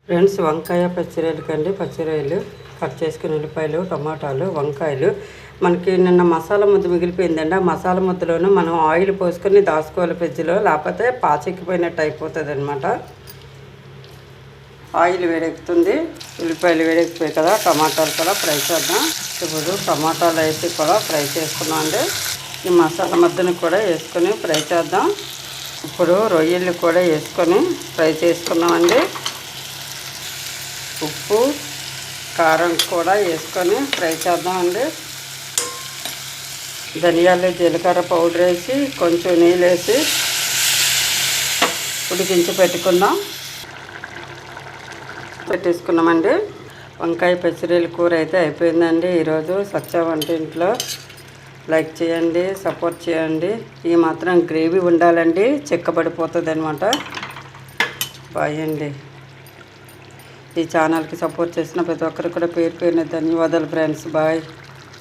Friends, వంకాయ పచ్చిరొయ్యలకండి. పచ్చిరొయ్యలు cut చేసుకుని, ఉల్లిపాయలు, టమాటాలు, వంకాయలు. మనకి నిన్న మసాలా ముద్ద మిగిలిపోయిందండి. ఆ మసాలా ముద్దలోనూ మనం ఆయిల్ పోసుకొని దాచుకోవాలి ఫ్రిడ్జ్లో, లేకపోతే పాచెక్కిపోయినట్టు అయిపోతుంది అనమాట. ఆయిల్ వేడెక్కుతుంది, ఉల్లిపాయలు వేడెక్కిపోయి కదా, టమాటాలు కూడా ఫ్రై చేద్దాం. ఇప్పుడు టమాటాలు వేసి కూడా ఫ్రై చేసుకున్నాం అండి. ఈ మసాలా ముద్దను కూడా వేసుకొని ఫ్రై చేద్దాం. ఇప్పుడు రొయ్యలు కూడా వేసుకొని ఫ్రై చేసుకున్నామండి. ఉప్పు, కారం కూడా వేసుకొని ఫ్రై చేద్దామండి. ధనియాలు, జీలకర్ర పౌడర్ వేసి కొంచెం నీళ్ళు వేసి ఉడికించి పెట్టేసుకున్నామండి. వంకాయ పచ్చిరొయ్యల కూర అయితే అయిపోయిందండి. ఈరోజు సత్య వంటింట్లో లైక్ చేయండి, సపోర్ట్ చేయండి. ఈ మాత్రం గ్రేవీ ఉండాలండి, చిక్కబడిపోతుంది అనమాట. బాయ్ అండి. ఈ ఛానల్కి సపోర్ట్ చేసిన ప్రతి ఒక్కరికి కూడా పేరు పేరున ధన్యవాదాలు ఫ్రెండ్స్. బాయ్.